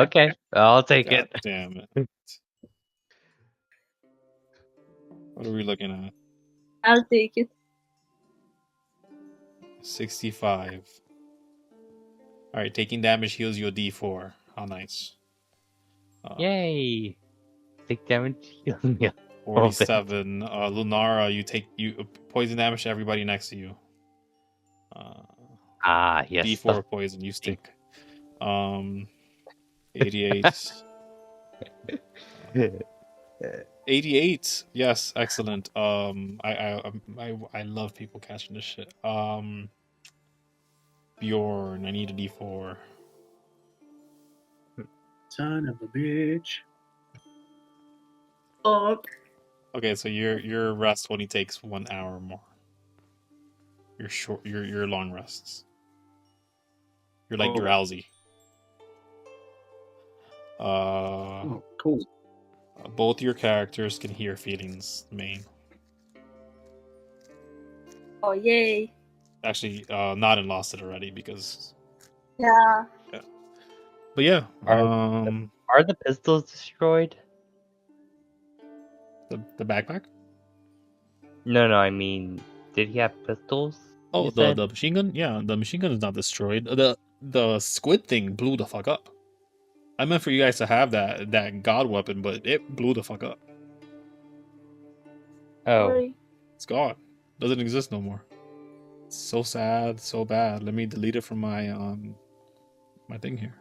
Okay, I'll take God it. damn it. What are we looking at? I'll take it. 65. Alright, taking damage heals you a d4. How nice. Yay! Take damage. Yeah. 47. Lunara, you poison damage to everybody next to you. Yes. D4 poison, you stink. 88. 88. Yes, excellent. I love people catching this shit. Bjorn, I need a D4. Son of a bitch. Fuck. Okay, so your rest only takes 1 hour more. Your long rests. You're like drowsy. Oh, cool. Both your characters can hear feelings, main. Oh, yay. Actually, not in Lost It already because. Yeah. But yeah, Are the pistols destroyed? The backpack? No, I mean, did he have pistols? Oh, the machine gun? Yeah, the machine gun is not destroyed. The squid thing blew the fuck up. I meant for you guys to have that god weapon, but it blew the fuck up. Oh. Sorry. It's gone. Doesn't exist no more. It's so sad, so bad. Let me delete it from my my thing here.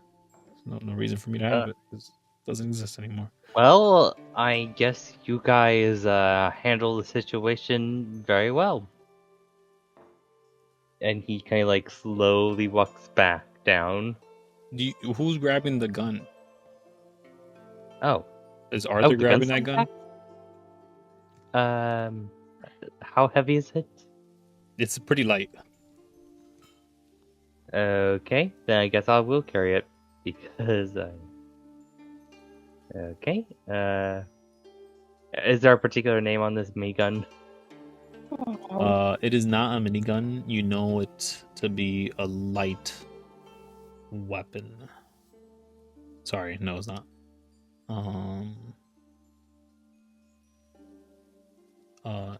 There's no reason for me to have it. It doesn't exist anymore. Well, I guess you guys handle the situation very well. And he kind of like slowly walks back down. Who's grabbing the gun? Oh. Is Arthur grabbing that gun? How heavy is it? It's pretty light. Okay, then I guess I will carry it because. Okay. Is there a particular name on this minigun? It is not a minigun. You know it to be a light weapon. Sorry, no, it's not.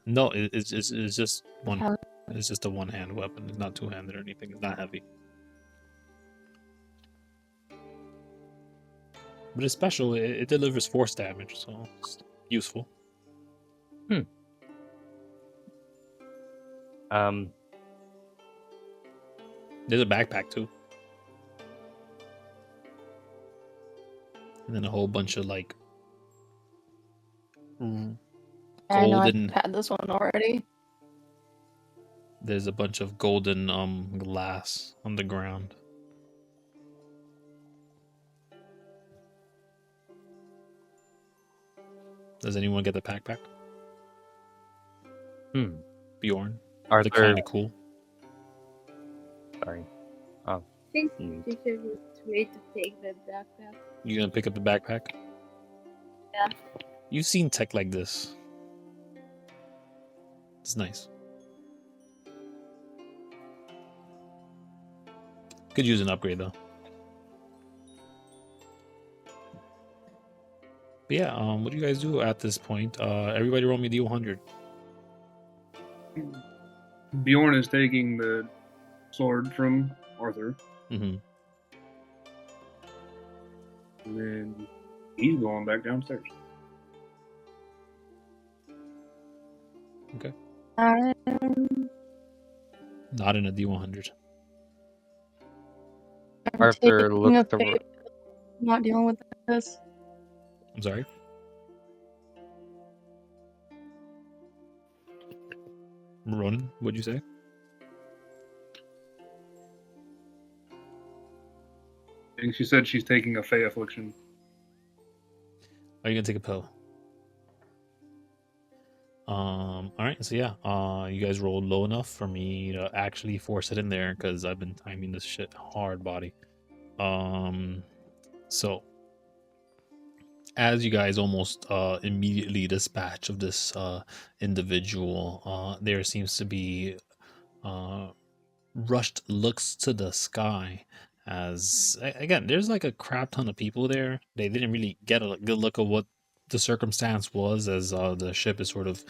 No, it's just one. It's just a one-hand weapon. It's not two-handed or anything. It's not heavy. But it's special. It delivers force damage, so it's useful. There's a backpack too. And then a whole bunch of like golden. I know I've had this one already. There's a bunch of golden glass on the ground. Does anyone get the backpack? Bjorn. Are they kind of cool? Sorry. I think you should just wait to take the backpack. You gonna pick up the backpack? Yeah. You've seen tech like this. It's nice. Could use an upgrade though. But yeah, what do you guys do at this point? Everybody roll me D100. Bjorn is taking the sword from Arthur. Mm-hmm. And then he's going back downstairs. Okay. Not in a D100. Arthur looks around. Not dealing with this. I'm sorry? Ronin, what'd you say? I think she said she's taking a Fey affliction. Are you gonna take a pill? Alright, so yeah, you guys rolled low enough for me to actually force it in there because I've been timing this shit hard, body. So as you guys almost immediately dispatch of this individual, there seems to be rushed looks to the sky As again, there's like a crap ton of people there. They didn't really get a good look at what the circumstance was, as the ship is sort of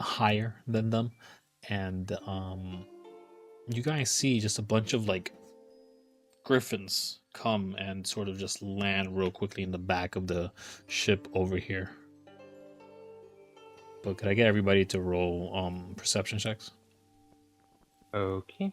higher than them, and you guys see just a bunch of like griffins come and sort of just land real quickly in the back of the ship over here. But could I get everybody to roll perception checks? Okay.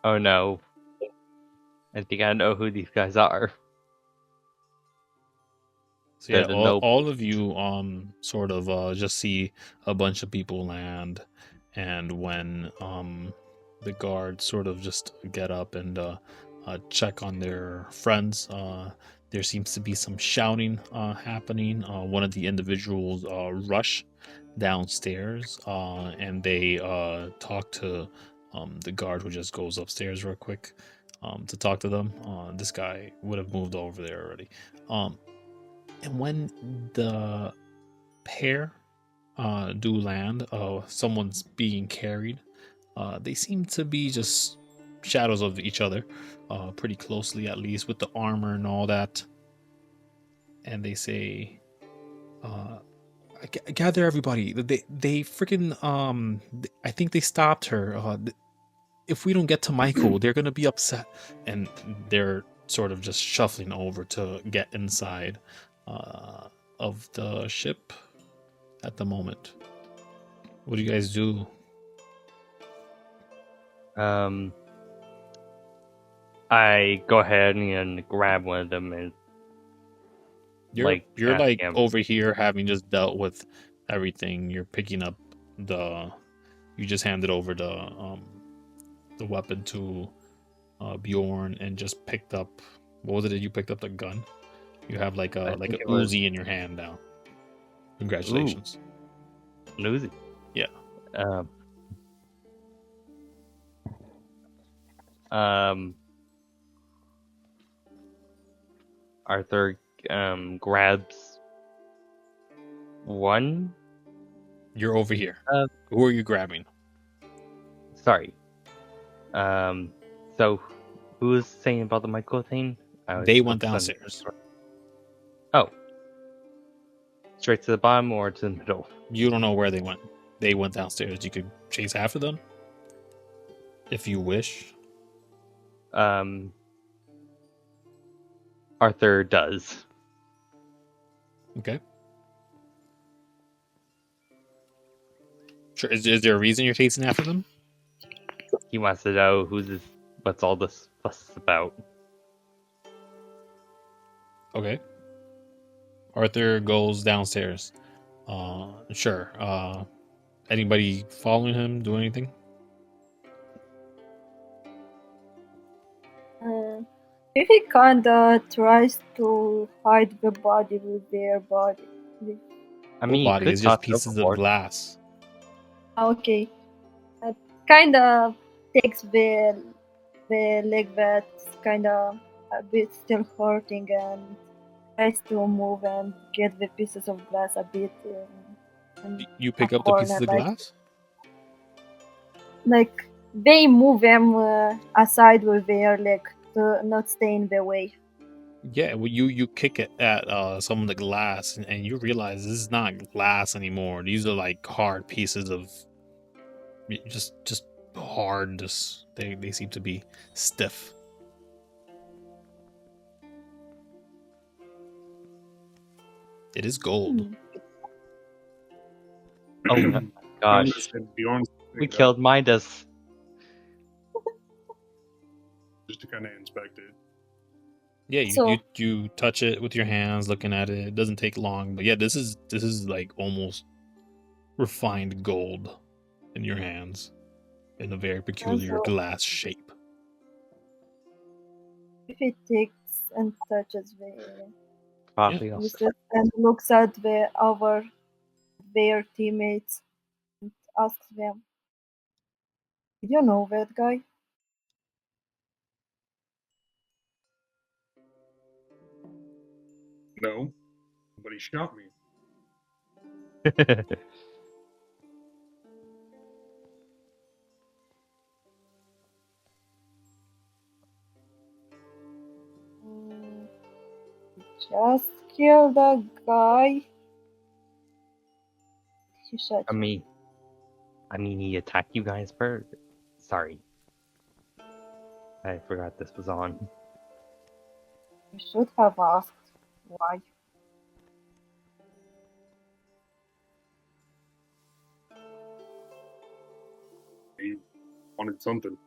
Oh no. I think I know who these guys are. So yeah, There's no. all of you sort of just see a bunch of people land, and when the guards sort of just get up and check on their friends, there seems to be some shouting happening. One of the individuals rush downstairs and they talk to the guard, who just goes upstairs real quick to talk to them. This guy would have moved over there already. And when the pair do land, someone's being carried. They seem to be just shadows of each other, pretty closely at least, with the armor and all that. And they say, "Gather everybody. They freaking I think they stopped her. If we don't get to Michael, they're gonna be upset." And they're sort of just shuffling over to get inside of the ship at the moment. What do you guys do? I go ahead and grab one of them and You're ask like him. over here, having just dealt with everything. You're picking up you just handed over the weapon to Bjorn, and just picked up, what was it that you picked up? The gun. You have like a Uzi in your hand now. Congratulations. Ooh, Uzi. Yeah. Arthur grabs one. You're over here. Who are you grabbing? Sorry. So who was saying about the Michael thing? They went downstairs. Oh. Straight to the bottom or to the middle? You don't know where they went. They went downstairs. You could chase after them if you wish. Arthur does. Okay. Sure. Is there a reason you're chasing after them? He wants to know what's all this fuss about. Okay. Arthur goes downstairs. Sure. Anybody following him, do anything? If he kinda tries to hide the body with their body. I mean, body is just pieces of glass. Okay. Kinda takes the leg that's kinda a bit still hurting and tries to move and get the pieces of glass a bit. You pick up the pieces of glass? Like they move them aside with their leg to not stay in the way. Yeah, well, you kick it at some of the glass, and you realize this is not glass anymore. These are like hard pieces of just hard. Just they seem to be stiff. It is gold. Oh my gosh. We killed Midas. Just to kind of inspect it. Yeah, you touch it with your hands, looking at it. It doesn't take long, but yeah, this is like almost refined gold in your hands, in a very peculiar glass shape. If it takes and touches the Probably also. and looks at their teammates, asks them, "Did you know that guy?" No, but he shot me. "Mm, just killed a guy." He shot I you. mean, he attacked you guys first. Sorry, I forgot this was on. You should have asked why. He wanted something.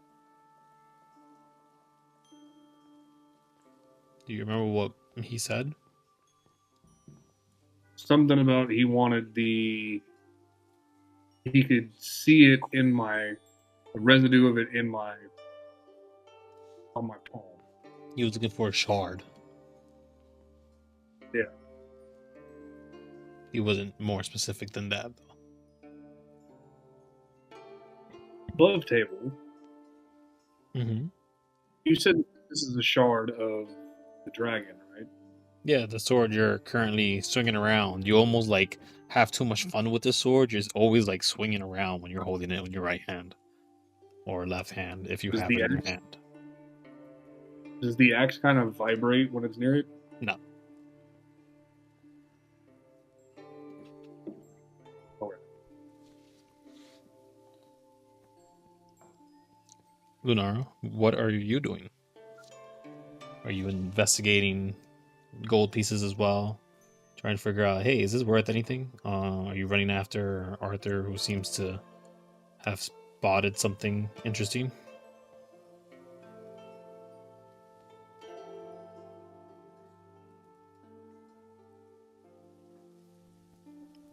Do you remember what he said? Something about he wanted the. He could see it in the residue of it on my palm. He was looking for a shard. Yeah. He wasn't more specific than that, though. Above table, Mm-hmm. you said this is a shard of the dragon, right? Yeah, the sword you're currently swinging around. You almost like have too much fun with the sword. You're always like swinging around when you're holding it with your right hand or left hand if you Does have the it in your axe- hand. Does the axe kind of vibrate when it's near it? No. Okay. Lunara, what are you doing? Are you investigating gold pieces as well? Trying to figure out, hey, is this worth anything? Are you running after Arthur, who seems to have spotted something interesting?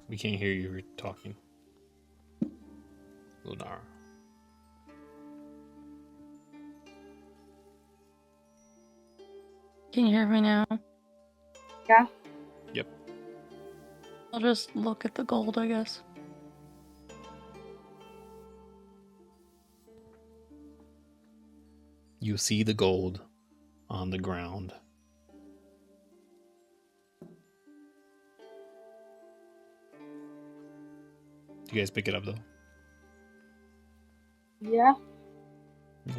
We can't hear you talking. Lunara. Can you hear me now? Yeah. Yep. I'll just look at the gold, I guess. You see the gold on the ground. Do you guys pick it up though? Yeah.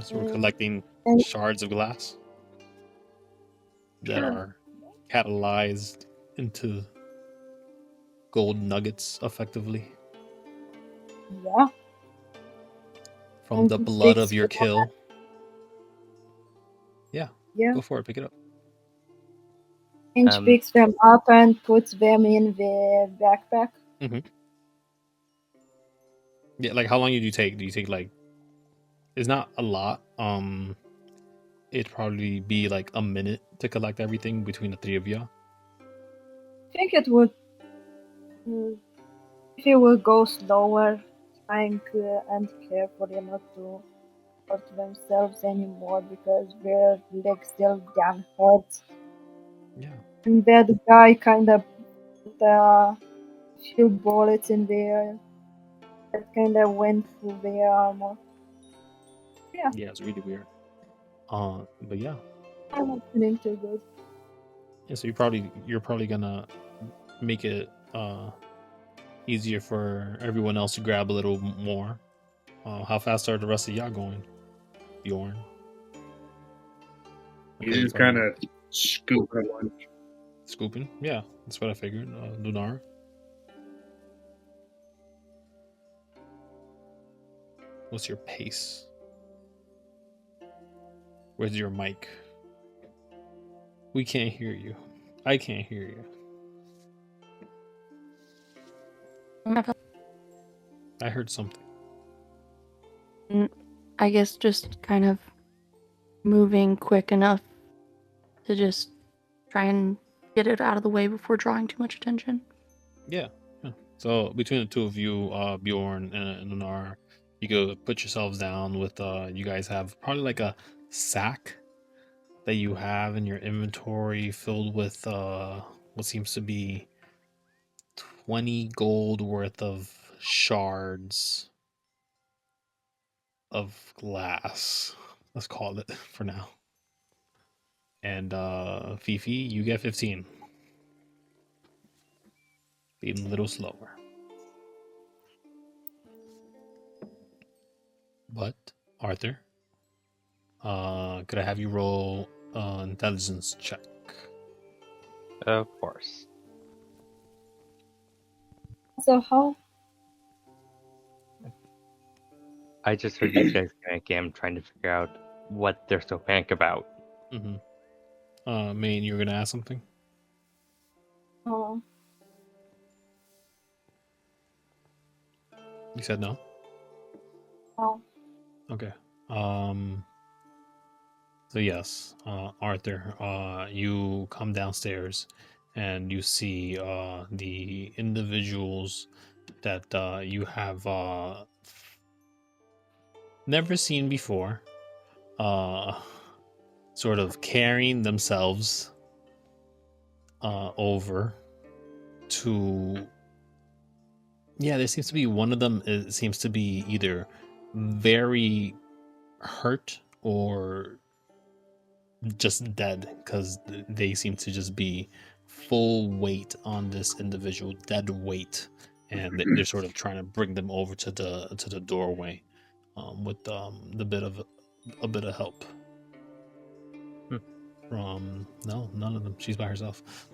So we're collecting And shards of glass that Sure. are catalyzed into gold nuggets effectively yeah. from And the he blood picks of your them up. kill. Yeah, Yeah. go for it, pick it up. And she picks them up and puts them in the backpack. Yeah, like how long do you take? Do you take like, it's not a lot. It'd probably be like a minute to collect everything between the three of you. I think it would, if it would go slower, trying and carefully not to hurt themselves anymore because their legs still damn hurt. Yeah. And that guy kind of put a few bullets in there that kind of went through their armor. Yeah, Yeah, it's really weird. But yeah. I'm not feeling too good. Yeah, so you're probably gonna make it easier for everyone else to grab a little more. How fast are the rest of y'all going, Bjorn? He's just kind of scooping a lunch. Scooping? Yeah, that's what I figured. Lunara? What's your pace? Where's your mic? We can't hear you. I can't hear you. I heard something. I guess just kind of moving quick enough to just try and get it out of the way before drawing too much attention. Yeah. So between the two of you, Bjorn and Lunara, you go put yourselves down with you guys have probably like a sack that you have in your inventory filled with what seems to be 20 gold worth of shards of glass. Let's call it for now. And Fifi, you get 15. Being a little slower. But Arthur, could I have you roll intelligence check? Of course. So how? I just heard these guys panicking. I'm trying to figure out what they're so panicked about. Mm-hmm. Maine, you were gonna ask something? Oh, You said no? oh. Okay. So yes, Arthur, you come downstairs and you see the individuals that you have never seen before, sort of carrying themselves over to. Yeah, there seems to be one of them. It seems to be either very hurt or just dead, because they seem to just be full weight on this individual, dead weight, and they're sort of trying to bring them over to the doorway with a bit of help from none of them. She's by herself.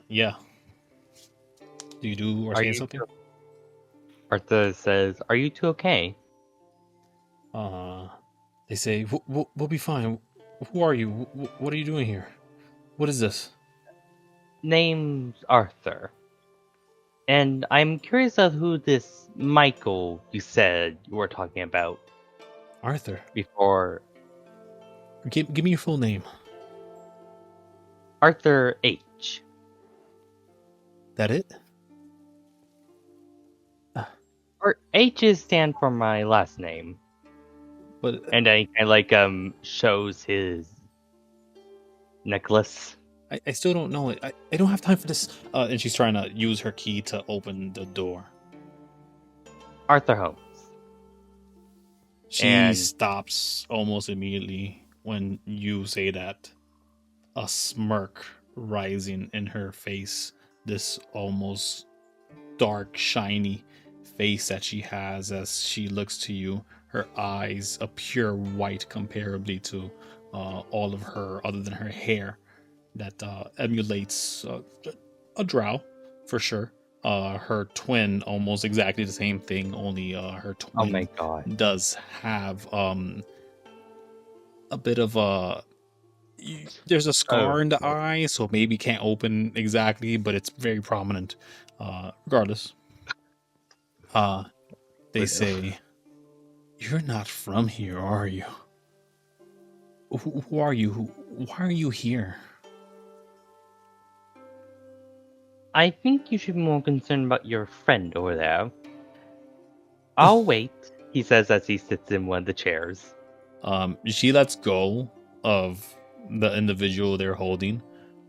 Yeah. Do you do or Are say you something? Arthur says, "Are you two okay?" They say we'll be fine. Who are you? What are you doing here? What is this? Name's Arthur. And I'm curious of who this Michael you said you were talking about Arthur. before. Give me your full name. Arthur H. That it? Or H is stand for my last name. But And I shows his necklace. I still don't know it. I don't have time for this. And she's trying to use her key to open the door. Arthur Holmes. She And- stops almost immediately when you say that. A smirk rising in her face. This almost dark, shiny face that she has as she looks to you. Her eyes a pure white comparably to all of her, other than her hair, that emulates a drow for sure. Her twin, almost exactly the same thing, only her Oh twin my god. does have a bit of a. There's a scar in the eye, so maybe can't open exactly, but it's very prominent. Regardless, they say, "You're not from here, are you? Who are you? Why are you here?" I think you should be more concerned about your friend over there. I'll wait, he says as he sits in one of the chairs. She lets go of the individual they're holding.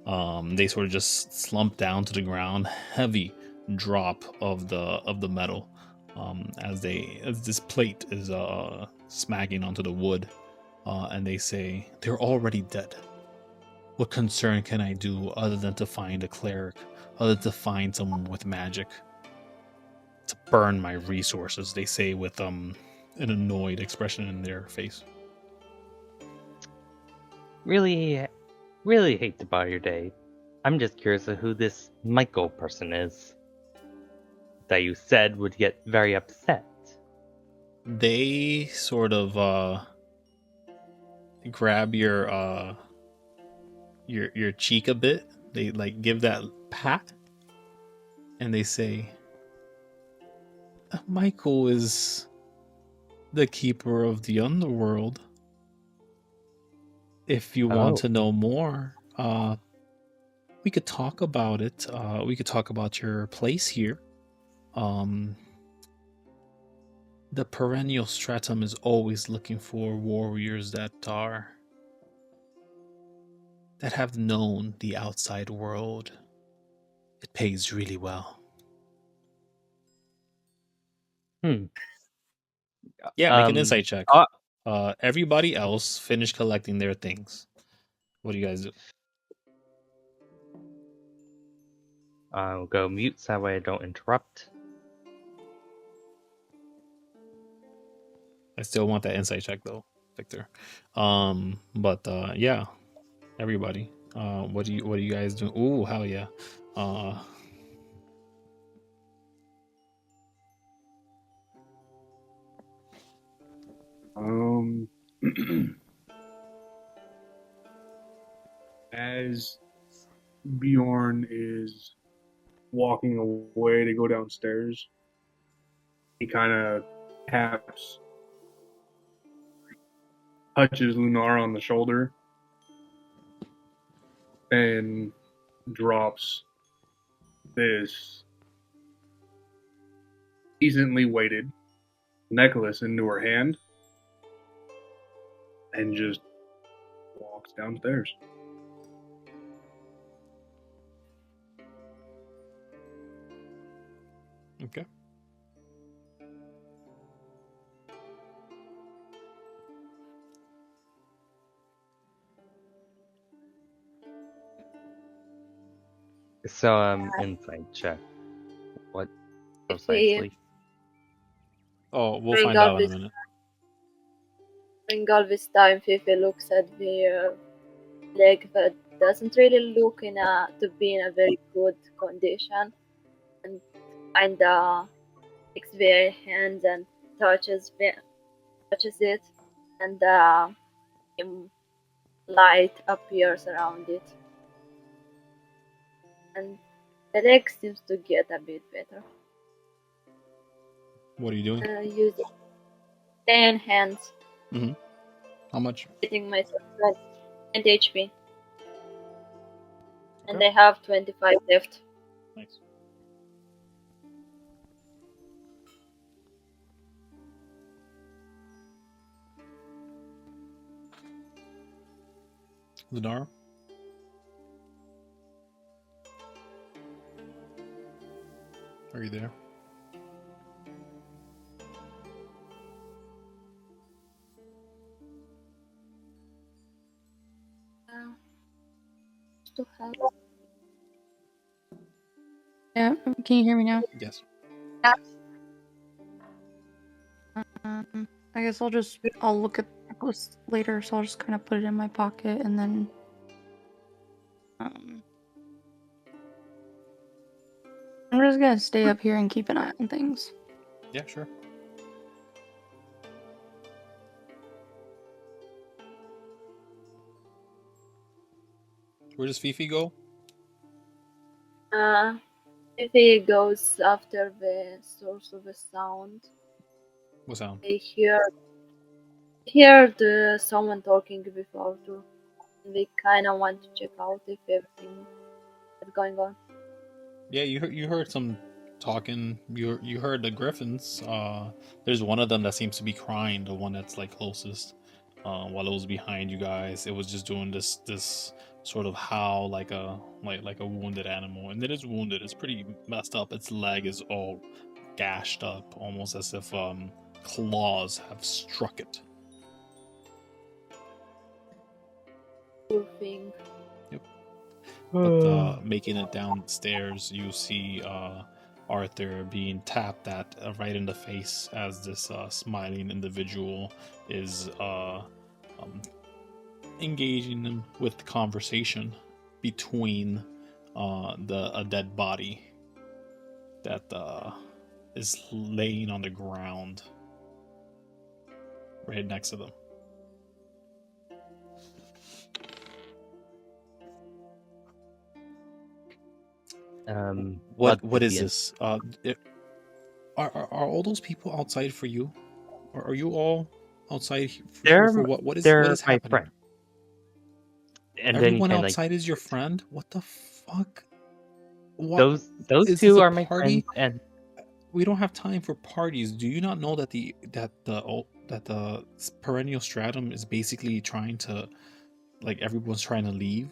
They sort of just slump down to the ground, heavy drop of the metal, as this plate is smacking onto the wood, and they say, "They're already dead. What concern can I do other than to find a cleric, other than to find someone with magic to burn my resources?" They say with an annoyed expression in their face. Really hate to bother your day. I'm just curious of who this Michael person is. That you said would get very upset. They sort of grab your cheek a bit. They like give that pat, and they say, "Michael is the keeper of the underworld. If you want to know more, we could talk about it. We could talk about your place here. The perennial Stratum is always looking for warriors that have known the outside world. It pays really well." Hmm. Yeah, make an insight check. uh, Everybody else finish collecting their things. What do you guys do? I'll go mute so that way I don't interrupt. I still want that insight check though, Victor. But yeah, everybody. What do you guys do? Ooh, hell yeah. As Bjorn is walking away to go downstairs, he kind of touches Lunara on the shoulder, and drops this decently weighted necklace into her hand, and just walks downstairs. Okay. So insight check. What If we precisely? Oh, we'll bring find all out in a this minute. bring all this time, Fifi looks at the leg that doesn't really look to be in a very good condition, and kinda takes their hands and touches it, and light appears around it, and the leg seems to get a bit better. What are you doing? Using 10 hands, How much? getting myself 20 HP, and Okay. I have 25 left. Nice. Lunara? Are you there? To have Yeah, can you hear me now? Yes. I guess I'll look at the necklace later, so I'll just kind of put it in my pocket and then I'm just gonna stay up here and keep an eye on things. Yeah, sure. Where does Fifi go? if he goes after the source of the sound, What sound? they heard someone talking before too. We kind of want to check out if everything is going on. Yeah, you heard some talking. You heard the griffins. There's one of them that seems to be crying. The one that's like closest. While it was behind you guys, it was just doing this sort of howl like a wounded animal, and it is wounded. It's pretty messed up. Its leg is all gashed up, almost as if claws have struck it. Poor thing. But making it downstairs, you see Arthur being tapped at right in the face as this smiling individual is engaging him with the conversation between a dead body that is laying on the ground right next to them. What is this? Are all those people outside for you? Are you all outside here for what? What is They're my happening? friend. And Everyone then outside is your friend? What the fuck? What? Those two are my friends, and we don't have time for parties. Do you not know that the perennial stratum is basically trying to, like, everyone's trying to leave?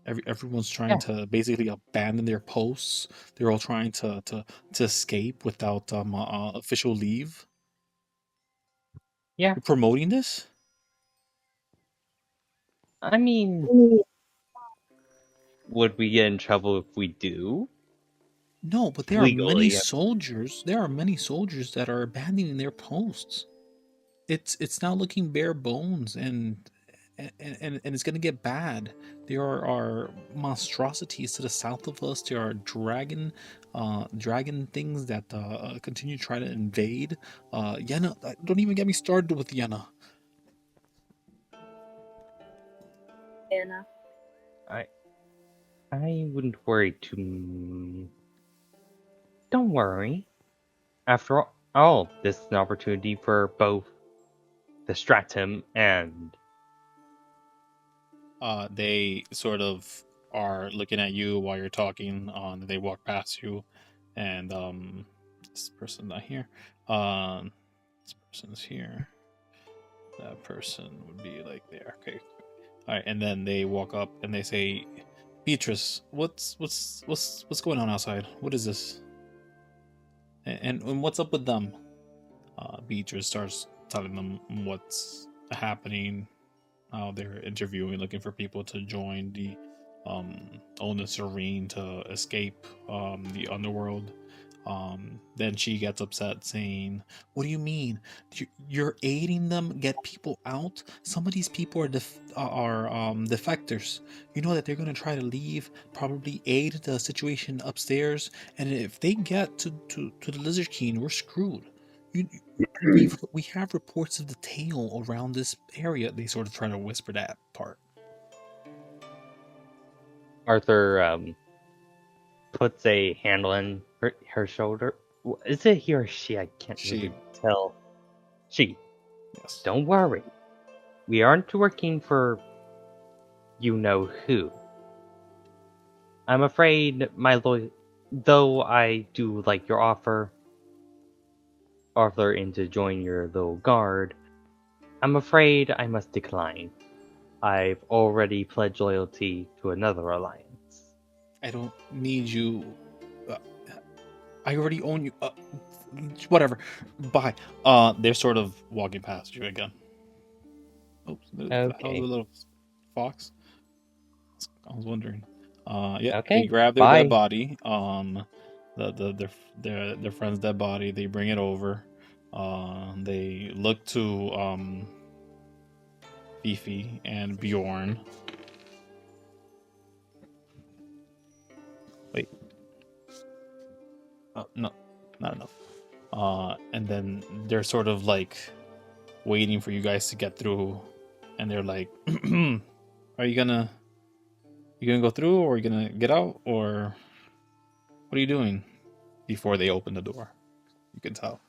Everyone's trying Yeah. to basically abandon their posts. They're all trying to escape without official leave. Yeah. You're promoting this? I mean, would we get in trouble if we do? No, but there are many Legally. soldiers. There are many soldiers that are abandoning their posts. It's now looking bare bones, and it's gonna get bad. There are monstrosities to the south of us. There are dragon things that continue to try to invade. Yenna, don't even get me started with Yenna. Anna. I wouldn't worry too. Don't worry. After all, this is an opportunity for both the Stratum and. They sort of are looking at you while you're talking. They walk past you, and this person's not here. This person's here. That person would be like there. Okay. All right, and then they walk up and they say, "Beatrice, what's going on outside? What is this? And what's up with them?" Beatrice starts telling them what's happening. How they're interviewing, looking for people to join the Ona Serene to escape the underworld. Then she gets upset, saying, "What do you mean? You're aiding them get people out? Some of these people are defectors. You know that they're going to try to leave, probably aid the situation upstairs, and if they get to the Lizard King, we're screwed. You, we have reports of the tail around this area." They sort of try to whisper that part. Arthur puts a hand on her shoulder. Is it he or she? I can't She. really tell. She. Yes. Don't worry. We aren't working for you know who. I'm afraid though I do like your offer, Arthur, and to join your little guard, I'm afraid I must decline. I've already pledged loyalty to another alliance. I don't need you. I already own you. Whatever. Bye. They're sort of walking past you again. Oops. How's Okay. the little fox? I was wondering. Yeah. Okay. They grab their Bye. dead body. Their friend's dead body. They bring it over. They look to Fifi and Bjorn. Wait. No, not enough. And then they're sort of like waiting for you guys to get through, and they're like, "Are you gonna go through, or are you gonna get out, or what are you doing?" Before they open the door, you can tell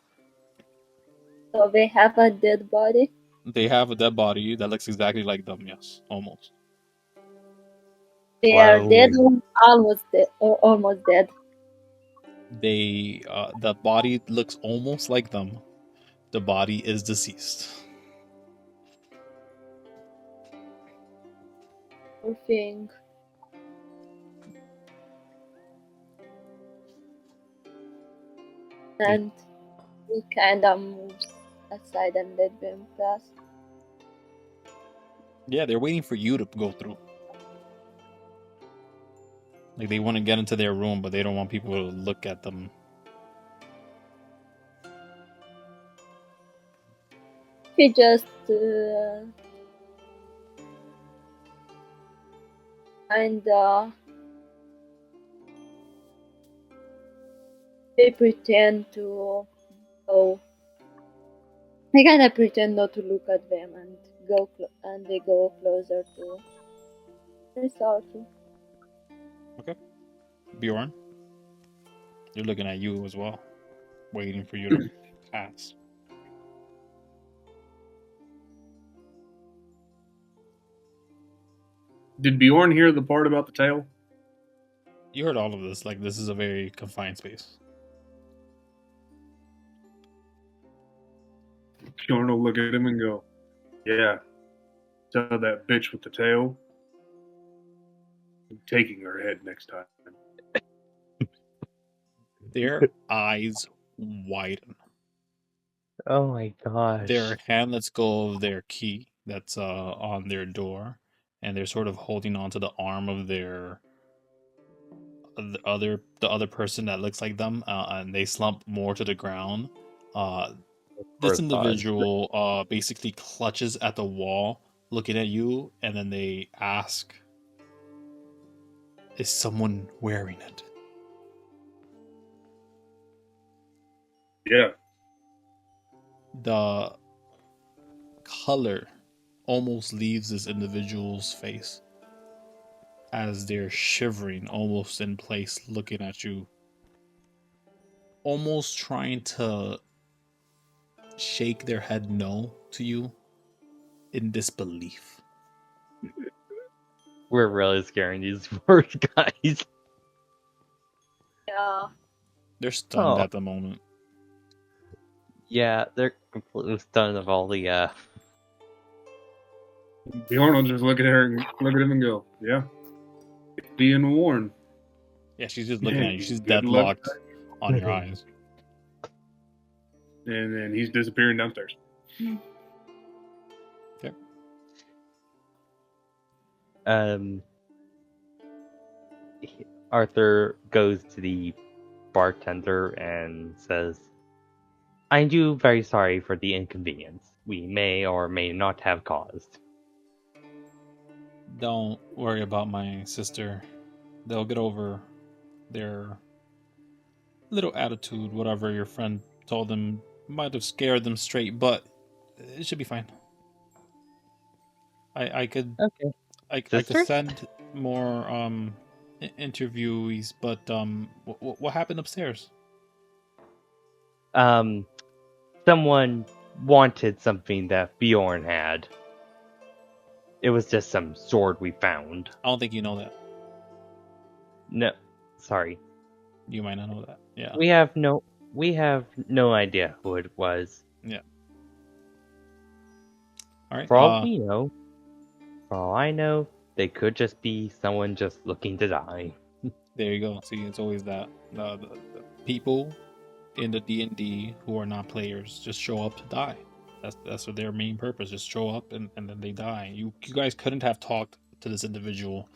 So they have a dead body? they have a dead body that looks exactly like them. Yes, almost. They are dead Whoa. or almost dead, or almost dead. They the body looks almost like them. The body is deceased. Poor thing. And we kinda moved aside and let them pass. Yeah, they're waiting for you to go through. Like, they want to get into their room, but they don't want people to look at them. We just kinda they pretend to go. They kinda pretend not to look at them and and they go closer to Ririsu. Okay. Bjorn, they're looking at you as well, waiting for you to pass. Did Bjorn hear the part about the tail? You heard all of this. Like, this is a very confined space. Bjorn will look at him and go, "Yeah, tell that bitch with the tail I'm taking her head next time. Their eyes widen. Oh my gosh. Their hand lets go of their key that's on their door, and they're sort of holding onto the arm of their the other person that looks like them, and they slump more to the ground. This First thought. individual basically clutches at the wall, looking at you, and then they ask, "Is someone wearing it?" Yeah. The color almost leaves this individual's face as they're shivering almost in place, looking at you, almost trying to shake their head no to you in disbelief. We're really scaring these poor guys. Yeah. They're stunned Oh. at the moment. Yeah, they're completely stunned of all the Bjorn will just look at her and look at him and go, "Yeah, it's being worn." Yeah, she's just looking at you. She's Good luck. deadlocked on your eyes. And then he's disappearing downstairs. Okay. Arthur goes to the bartender and says, "I do very sorry for the inconvenience we may or may not have caused." Don't worry about my sister. They'll get over their little attitude, whatever your friend told them might have scared them straight, but it should be fine. I could Okay. I could Sister? send more interviewees, but what happened upstairs? Someone wanted something that Bjorn had. It was just some sword we found. I don't think you know that. No, sorry. You might not know that. Yeah. We have no idea who it was. Yeah. All right. For all we know, for all I know, they could just be someone just looking to die. There you go. See, it's always that the people in the D&D who are not players just show up to die. That's their main purpose. Just show up and then they die. You guys couldn't have talked to this individual,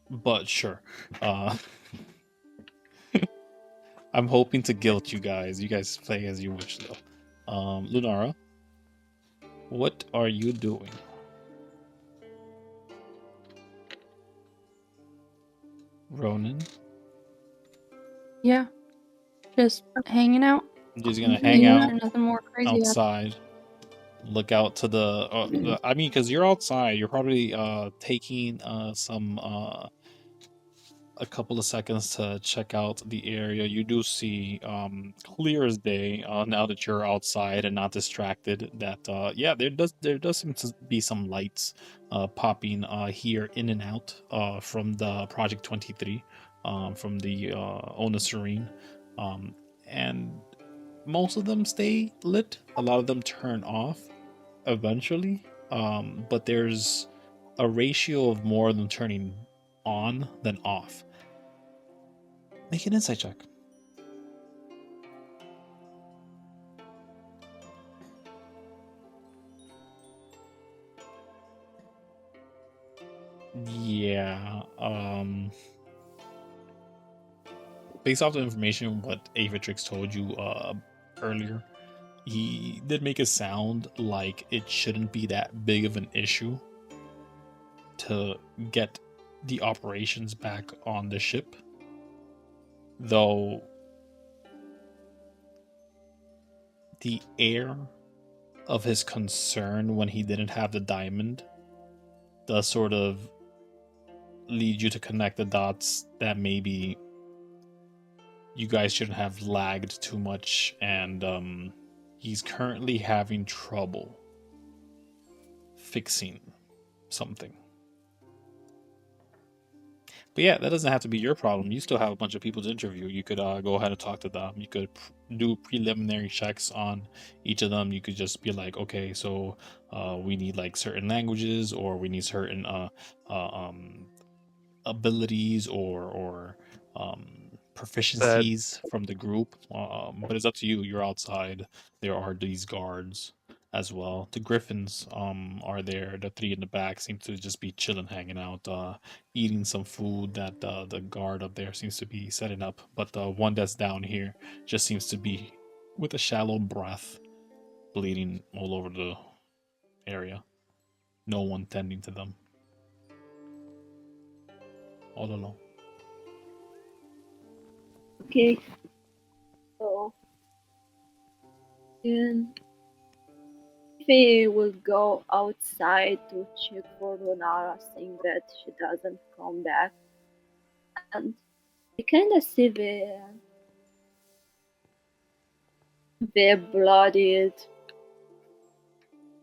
but sure. I'm hoping to guilt you guys. You guys play as you wish, though. Lunara, what are you doing? Ronin? Yeah. Just hanging out. Just gonna hang Yeah, out nothing more crazy. outside. Look out to the. I mean, because you're outside, you're probably taking a couple of seconds to check out the area. You do see clear as day now that you're outside and not distracted that yeah, there does seem to be some lights popping here in and out from the Project 23 from the Ona Serene, and most of them stay lit. A lot of them turn off eventually, but there's a ratio of more of them turning on than off. Make an insight check. Yeah. Based off the information what Avitrix told you earlier, he did make it sound like it shouldn't be that big of an issue to get the operations back on the ship. Though the air of his concern when he didn't have the diamond does sort of lead you to connect the dots that maybe you guys shouldn't have lagged too much, and he's currently having trouble fixing something. But yeah, that doesn't have to be your problem. You still have a bunch of people to interview. You could go ahead and talk to them. You could do preliminary checks on each of them. You could just be like, okay, so we need like certain languages, or we need certain abilities or proficiencies from the group, but it's up to you. You're outside. There are these guards as well. The griffins are there. The three in the back seem to just be chilling, hanging out, eating some food that the guard up there seems to be setting up. But the one that's down here just seems to be with a shallow breath, bleeding all over the area. No one tending to them. All alone. Okay. So then we will go outside to check for Lunara, seeing that she doesn't come back. And we kind of see the bloodied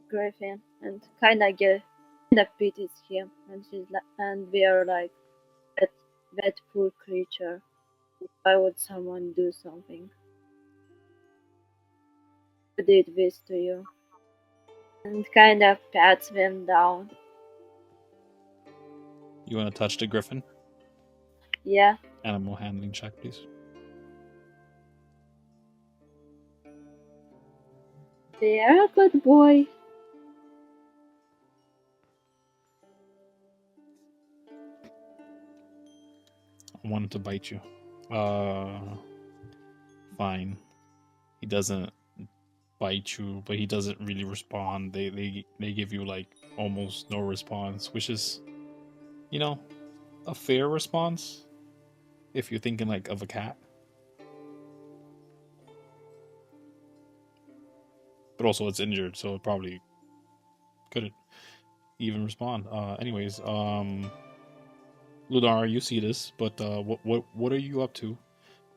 griffin and kind of pities him, and we are like, that poor creature. Why would someone do something? Who did this to you? And kind of pats them down. You want to touch the griffin? Yeah. Animal handling check, please. They are a good boy. I wanted to bite you. Fine. He doesn't bite you, but he doesn't really respond. They give you like almost no response, which is, you know, a fair response if you're thinking like of a cat. But also it's injured, so it probably couldn't even respond. Anyways, Lunara, you see this, but what are you up to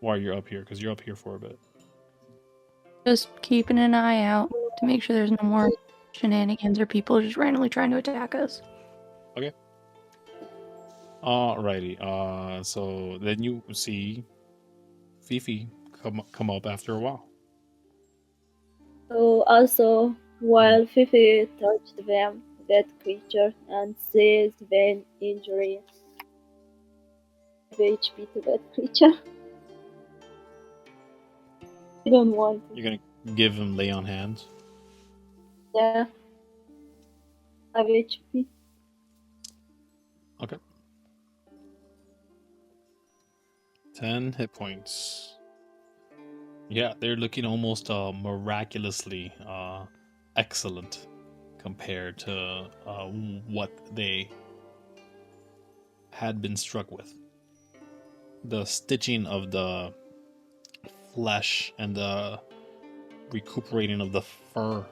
while you're up here? Because you're up here for a bit. Just keeping an eye out to make sure there's no more shenanigans or people just randomly trying to attack us. Okay. Alrighty. So then you see Fifi come up after a while. So also, while Fifi touched them, that creature, and sees the injury, HP to that creature. I don't want to. You're gonna give him lay on hands. Yeah. 5 HP. Okay. 10 hit points. Yeah, they're looking almost miraculously excellent compared to what they had been struck with. The stitching of the flesh and the recuperating of the fur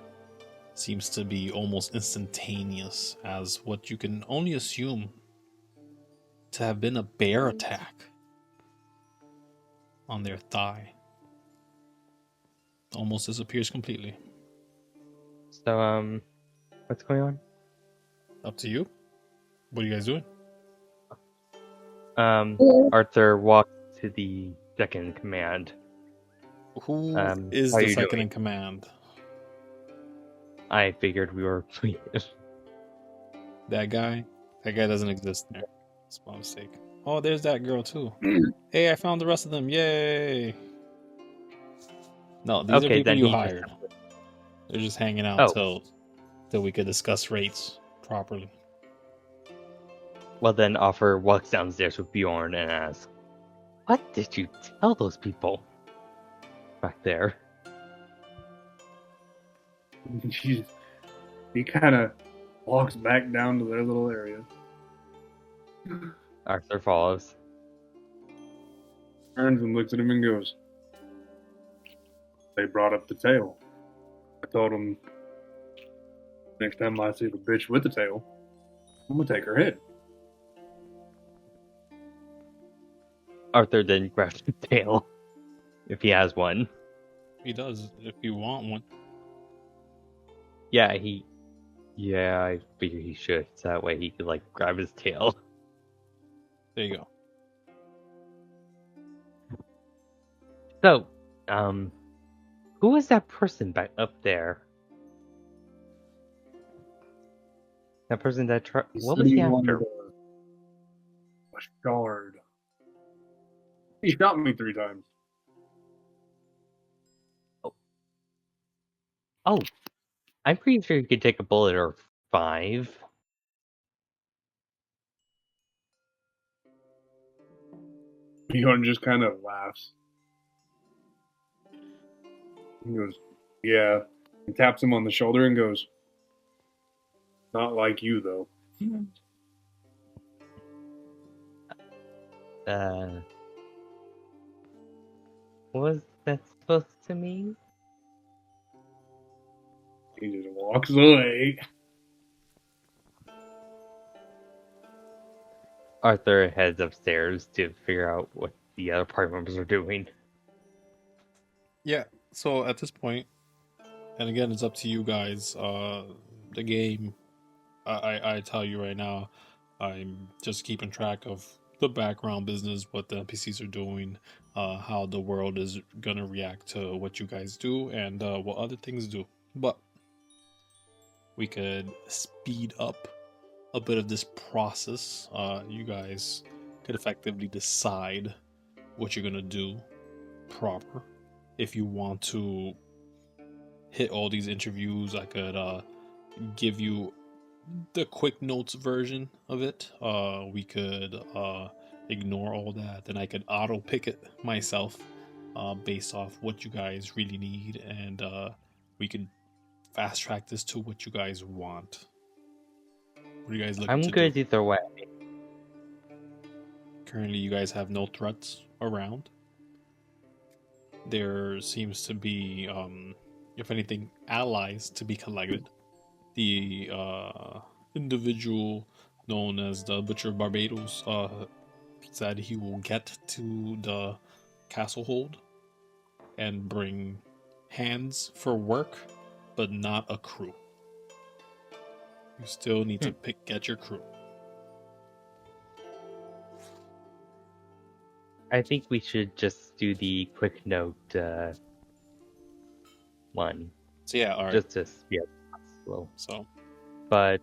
seems to be almost instantaneous, as what you can only assume to have been a bear attack on their thigh almost disappears completely. So, what's going on? Up to you. What are you guys doing? Arthur walks to the second in command. Who is how the you second doing? in command? I figured we were That guy? That guy doesn't exist there. It's my mistake. Oh, there's that girl too. Hey, I found the rest of them. Yay! No, these are Okay, people then you he hired. They're just hanging out Oh. till we could discuss rates properly. Well, then Offer walks downstairs with Bjorn and asks, "What did you tell those people back there?" He kind of walks back down to their little area. Arthur follows. Turns and looks at him and goes, "They brought up the tail. I told him next time I see the bitch with the tail, I'm gonna take her head." Arthur then grabs the tail, if he has one. He does, if you want one. Yeah, I figure he should. So that way he could, like, grab his tail. There you go. So, who is that person back up there? That person that what was he after? shard. He shot me 3 times. Oh, I'm pretty sure you could take a bullet or 5. Bjorn just kind of laughs. He goes, yeah. And taps him on the shoulder and goes, not like you, though. What was that supposed to mean? He just walks away. Arthur heads upstairs to figure out what the other party members are doing. Yeah, so at this point, and again, it's up to you guys. The game, I tell you right now, I'm just keeping track of the background business, what the NPCs are doing, how the world is gonna react to what you guys do, and what other things do. But we could speed up a bit of this process. You guys could effectively decide what you're gonna do proper. If you want to hit all these interviews, I could give you the quick notes version of it. We could ignore all that, and I could auto pick it myself based off what you guys really need, and we can fast track this to what you guys want. What are you guys looking I'm to good do? either way. Currently, you guys have no threats around. There seems to be, if anything, allies to be collected. The individual known as the Butcher of Barbados said he will get to the castle hold and bring hands for work, but not a crew. You still need to get your crew. I think we should just do the quick note one. So yeah, all right. Just to speed up the flow. So But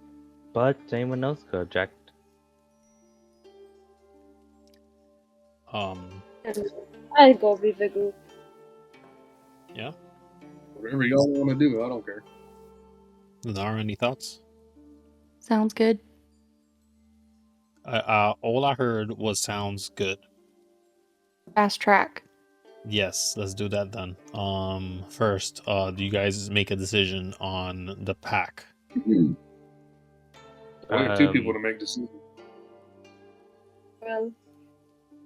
anyone else could object. I'll go with the group. Yeah. Whatever y'all want to do, I don't care. Lunara, any thoughts? Sounds good. All I heard was sounds good. Fast track. Yes, let's do that then. First, do you guys make a decision on the pack? Only 2 people to make decisions. Well,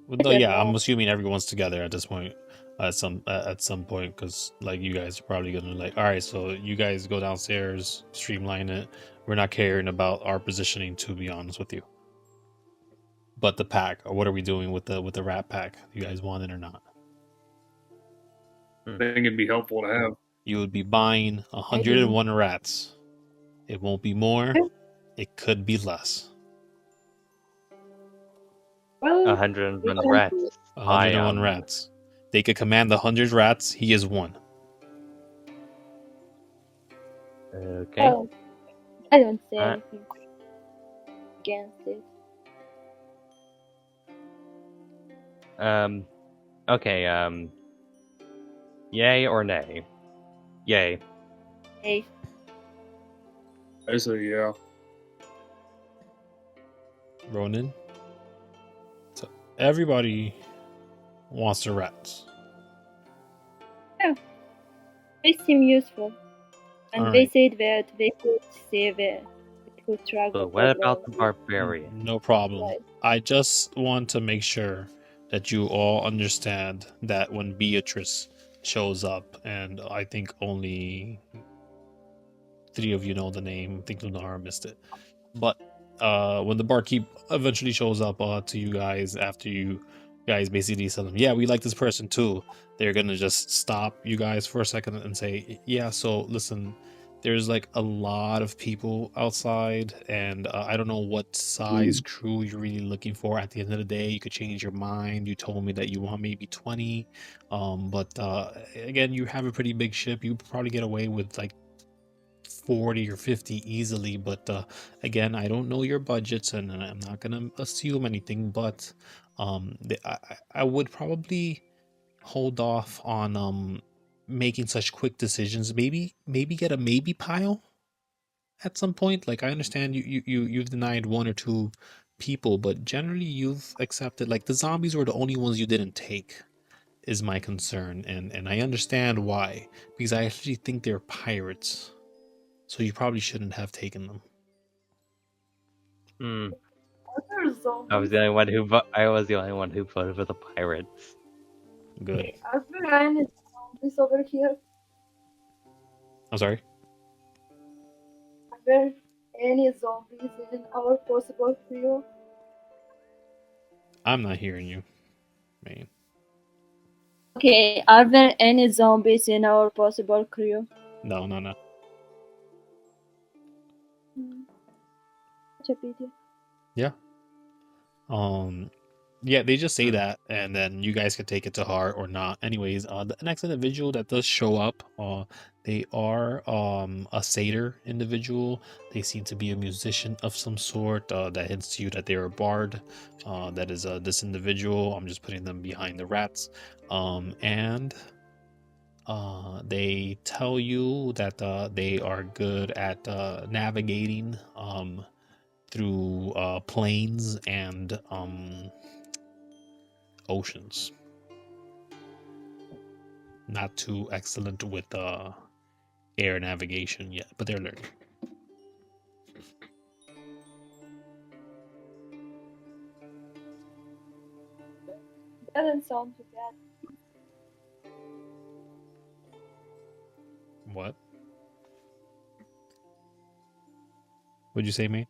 Well, yeah, I'm assuming everyone's together at this point. At some point, because like you guys are probably gonna like, all right, so you guys go downstairs, streamline it. We're not caring about our positioning, to be honest with you. But the pack, or what are we doing with the rat pack? You guys want it or not? I think it'd be helpful to have. You would be buying 101 rats. It won't be more. It could be less. well, 101 rats. 101 rats. They could command 100 rats. He is 1. Okay. well, I don't say anything against it. Okay, yay or nay? Yay. Hey, I say yeah. Ronin. So everybody wants the rats. they seem useful. And All they right. said that they could save it. They could track But what about the barbarian? No problem. Right. I just want to make sure that you all understand that when Beatrice shows up, and I think only 3 of you know the name. I think Lunara missed it. But when the barkeep eventually shows up to you guys after you guys basically tell them, yeah, we like this person too, they're gonna just stop you guys for a second and say, yeah, so listen, there's like a lot of people outside, and I don't know what size crew you're really looking for. At the end of the day, you could change your mind. You told me that you want maybe 20, but again, you have a pretty big ship. You probably get away with like 40 or 50 easily, but again, I don't know your budgets, and I'm not gonna assume anything, but I would probably hold off on making such quick decisions. Maybe get a maybe pile at some point. Like, I understand you've denied one or two people, but generally you've accepted. Like, the zombies were the only ones you didn't take, is my concern, and I understand why, because I actually think they're pirates, so you probably shouldn't have taken them. Hmm. Are there I zombies? was the only one who I was the only one who voted for the pirates. Good. Are there any zombies over here? I'm sorry. Are there any zombies in our possible crew? I'm not hearing you, man. Okay, are there any zombies in our possible crew? No. Such a pity. Yeah. Yeah, they just say Hmm. that, and then you guys can take it to heart or not. Anyways, the next individual that does show up, they are a satyr individual. They seem to be a musician of some sort. That hints to you that they're a bard. That is this individual. I'm just putting them behind the rats. And they tell you that they are good at navigating through plains and oceans. Not too excellent with air navigation yet, but they're learning. Doesn't sound too bad. What? What'd you say, mate?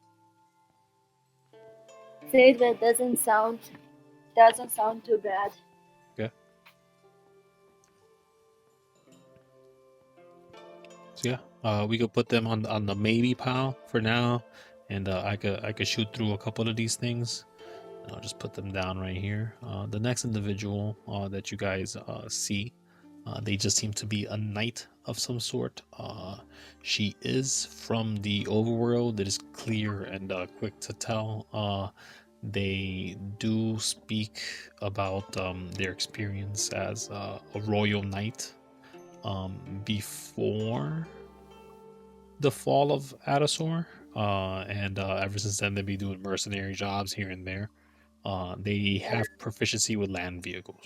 Say that doesn't sound too bad. Okay. So yeah, we could put them on the maybe pile for now, and I could shoot through a couple of these things. I'll just put them down right here. The next individual that you guys see, they just seem to be a knight of some sort. She is from the overworld. It is clear and quick to tell. They do speak about their experience as a royal knight before the fall of Adasor. And ever since then, they've been doing mercenary jobs here and there. They have proficiency with land vehicles.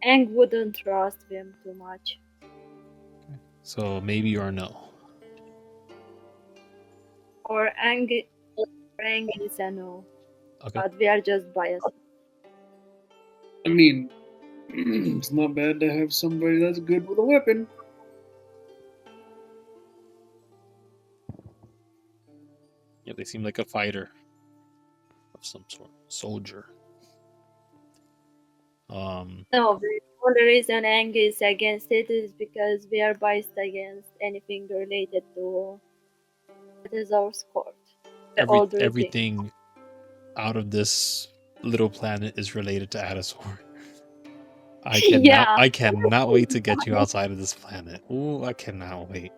Ang wouldn't trust them too much. So maybe or no. Or Ang is a no. Okay. But we are just biased. I mean, it's not bad to have somebody that's good with a weapon. Yeah, they seem like a fighter of some sort, soldier. No, the only reason Ang is against it is because we are biased against anything related to it is our court. Everything out of this little planet is related to Adasor. Yeah. I cannot wait to get you outside of this planet. Ooh, I cannot wait.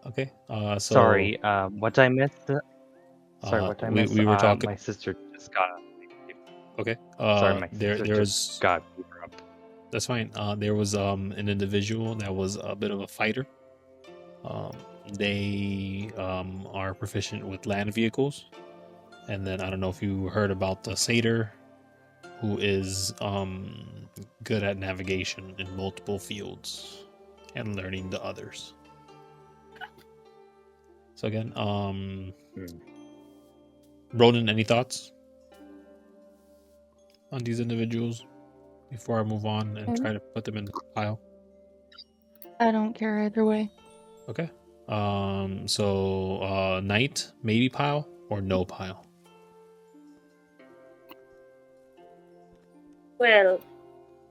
Okay. So Sorry, what I missed? Sorry, what I missed? we were talking. My sister just got up. Okay. Sorry, my sister there's just got up. That's fine. There was an individual that was a bit of a fighter. They are proficient with land vehicles, and then I don't know if you heard about the satyr, who is good at navigation in multiple fields and learning the others. So again, Ronin, any thoughts on these individuals before I move on and try to put them in the pile? I don't care either way. Okay. So knight, maybe pile or no pile? Well,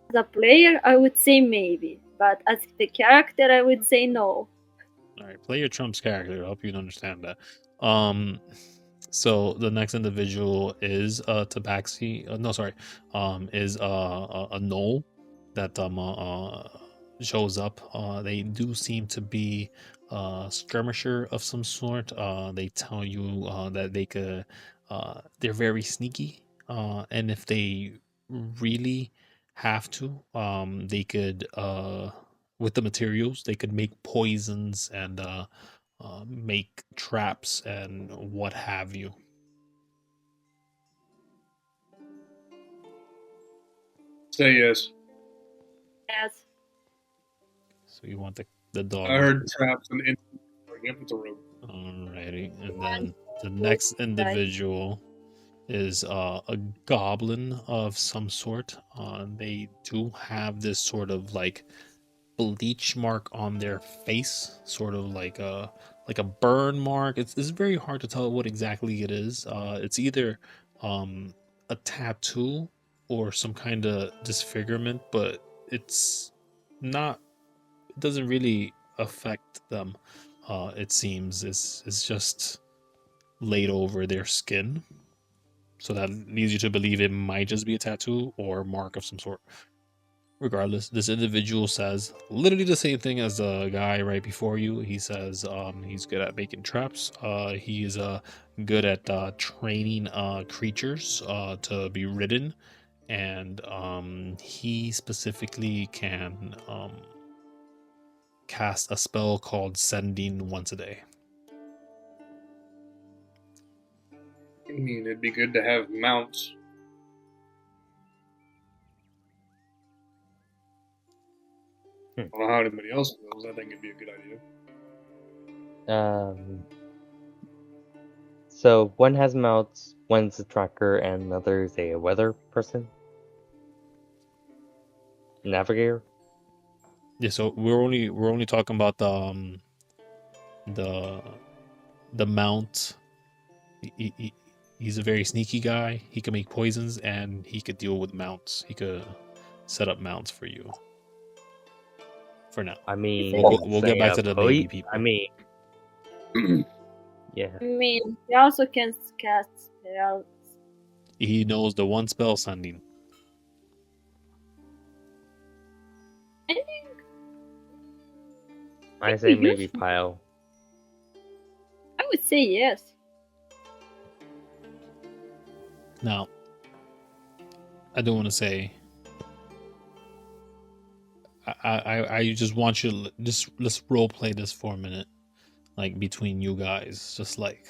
as a player, I would say maybe, but as the character, I would say no. All right, play your Trump's character. I hope you understand that. So the next individual is Tabaxi. No, sorry. Is a Knoll. that shows up. They do seem to be a skirmisher of some sort. They tell you that they're very sneaky, and if they really have to, they could with the materials they could make poisons and make traps and what have you. Say yes. Yes. So you want the dog? I heard traps and instant. Yep, it's a room. Alrighty, and then the next individual is a goblin of some sort. They do have this sort of like bleach mark on their face, sort of like a burn mark. It's very hard to tell what exactly it is. It's either a tattoo or some kind of disfigurement, but it's not. It doesn't really affect them. It seems it's just laid over their skin. So that leads you to believe it might just be a tattoo or mark of some sort. Regardless, this individual says literally the same thing as the guy right before you. He says he's good at making traps. He is good at training creatures to be ridden. And he specifically can cast a spell called Sending once a day. I mean, it'd be good to have mounts. I don't know how anybody else feels. I think it'd be a good idea. So one has mounts, one's a tracker, and another is a weather person? Navigator? Yeah, so we're only talking about the mount. He's a very sneaky guy. He can make poisons and he could deal with mounts. He could set up mounts for you. For now. I mean, we'll get back to the baby people. I mean, yeah. I mean, he also can cast spells. He knows the one spell Sending. I think I say maybe Pile. I would say yes. Now, I don't want to say. I just want you to let's role play this for a minute, like between you guys. Just like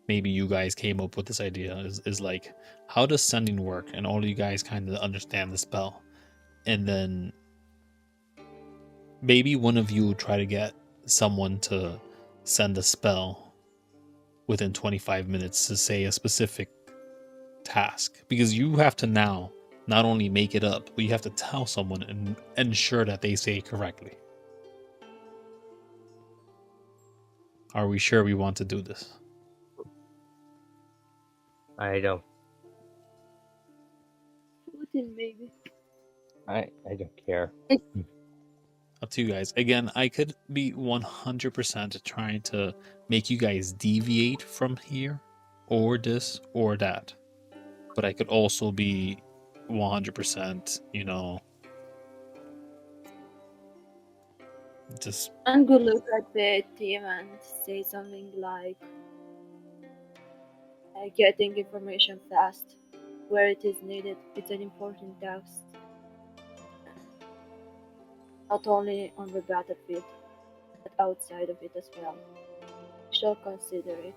maybe you guys came up with this idea. Is like, how does Sending work? And all of you guys kind of understand the spell, and then maybe one of you try to get someone to send a spell within 25 minutes to say a specific task, because you have to now not only make it up, but you have to tell someone and ensure that they say it correctly. Are we sure we want to do this? I don't. Maybe. I don't care. Up to you guys. Again, I could be 100% trying to make you guys deviate from here, or this, or that. But I could also be 100%, just... I'm gonna look at the team and say something like, getting information fast, where it is needed. It's an important task. Not only on the battlefield, but outside of it as well. Shall consider it.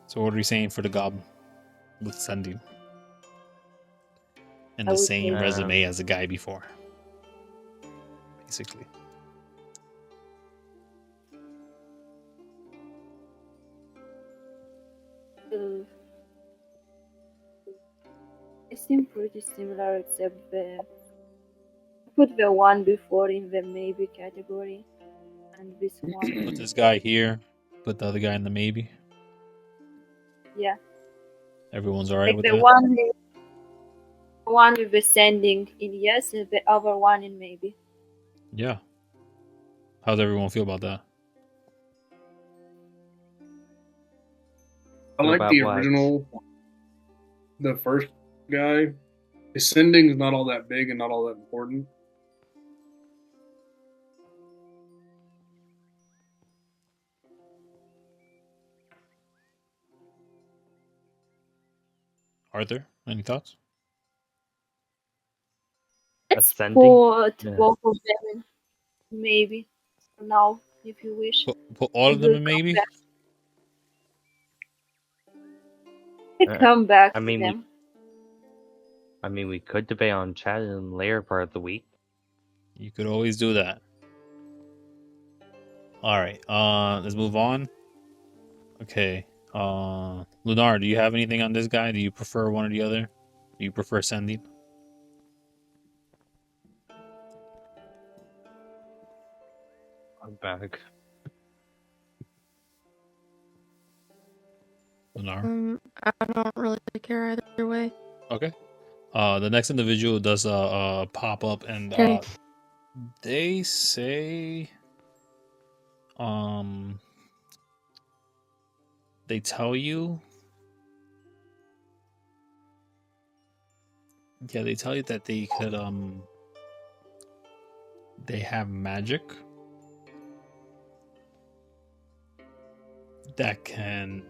So what are you saying for the goblin with Sending? And I the would same say- resume as the guy before. Basically. It seems pretty similar, except put the one before in the maybe category, and this one. Put this guy here, put the other guy in the maybe. Yeah. Everyone's alright Like with the that? one with the sending in yes, and the other one in maybe. Yeah. How's everyone feel about that? I Feel like about the what? original, the first guy, Ascending is not all that big and not all that important. Arthur, any thoughts? Let's Ascending? put Yeah. both of them in, maybe. For now, if you wish. Put all of It them will in come maybe? back. We come back I to mean, them. we could debate on chat in later part of the week. You could always do that. Alright, let's move on. Okay. Lunara, do you have anything on this guy? Do you prefer one or the other? Do you prefer sending? I'm back. Lunara? I don't really care either way. Okay. The next individual does pop up, and Okay. they say, they tell you, they tell you that they could they have magic that can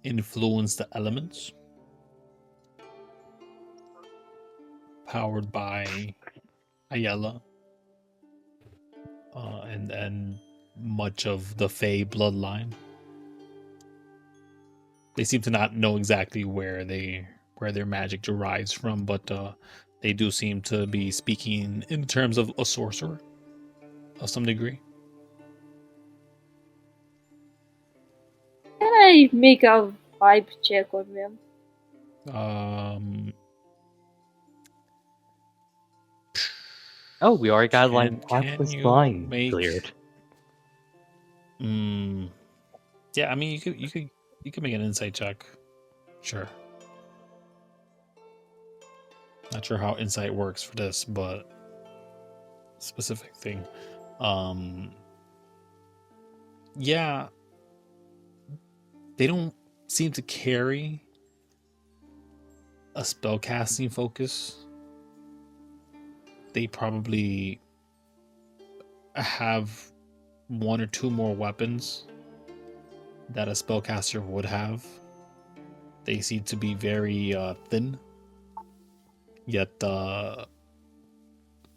influence the elements, powered by Ayala, and much of the Fey bloodline. They seem to not know exactly where their magic derives from, but they do seem to be speaking in terms of a sorcerer of some degree. Can I make a vibe check on them? Oh, we already got like half Can this you line make cleared. Yeah, I mean you could make an insight check. Sure. Not sure how insight works for this, but specific thing. Yeah, they don't seem to carry a spellcasting focus. They probably have one or two more weapons that a spellcaster would have. They seem to be very thin, yet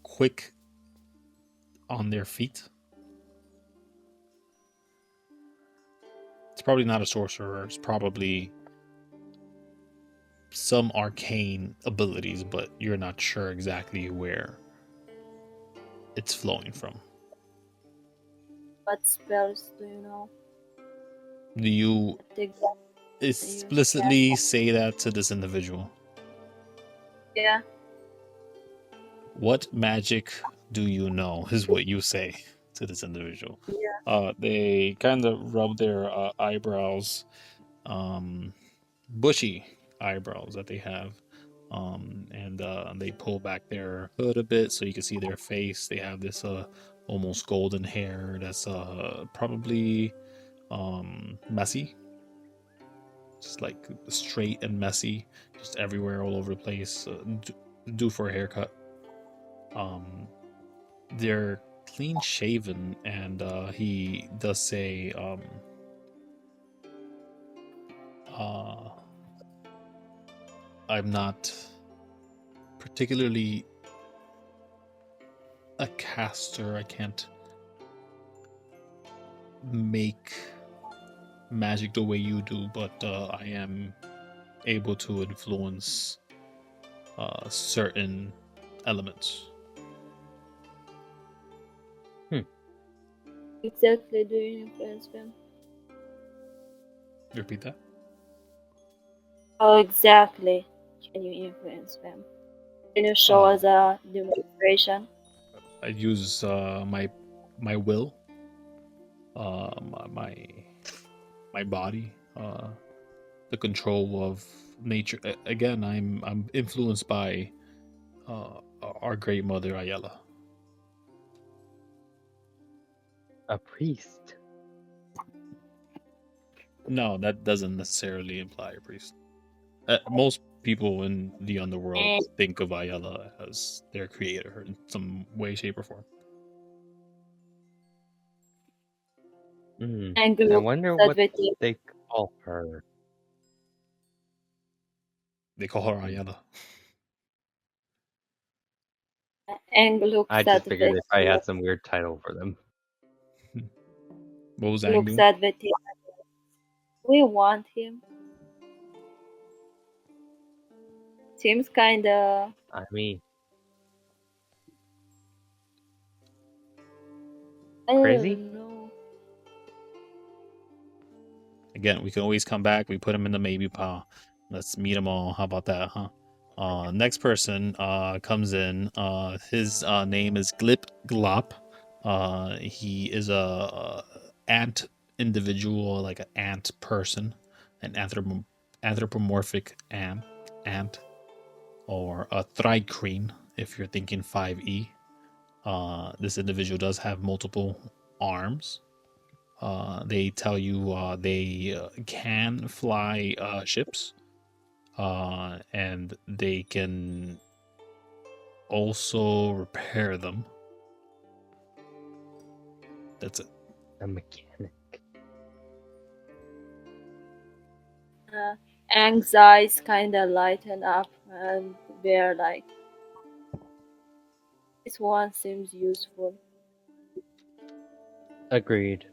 quick on their feet. It's probably not a sorcerer. It's probably some arcane abilities, but you're not sure exactly where it's flowing from. What spells do you know? Do you Exactly. explicitly say that to this individual? Yeah. What magic do you know is what you say to this individual. Yeah. They kind of rub their eyebrows, bushy eyebrows that they have, and they pull back their hood a bit so you can see their face. They have this almost golden hair that's probably messy, just like straight and messy, just everywhere, all over the place. Due for a haircut. They're clean shaven, and he does say, I'm not particularly a caster. I can't make magic the way you do, but I am able to influence certain elements. Exactly, do you influence them? Repeat that. How exactly can you influence them? Can you show us a demonstration? I use my will, my body, the control of nature. Again, I'm influenced by our great mother Ayala. A priest. No, that doesn't necessarily imply a priest. people in the underworld think of Ayala as their creator in some way, shape, or form. Ang I looks wonder at what Veti. they call her. They call her Ayala. Ang looks I at just figured they probably Veti. had some weird title for them. What was Ang Looks doing? at Veti. We want him. Seems kinda. I mean, I Crazy? don't know. Again, we can always come back. We put him in the maybe pile. Let's meet them all. How about that, huh? Next person comes in. His name is Glip Glop. He is a ant individual, like an ant person, an anthropomorphic ant, or a thrycreen if you're thinking 5e. This individual does have multiple arms. They tell you they can fly ships, and they can also repair them. That's it. a mechanic. Ang's eyes kinda lighten up and they're like, this one seems useful. Agreed.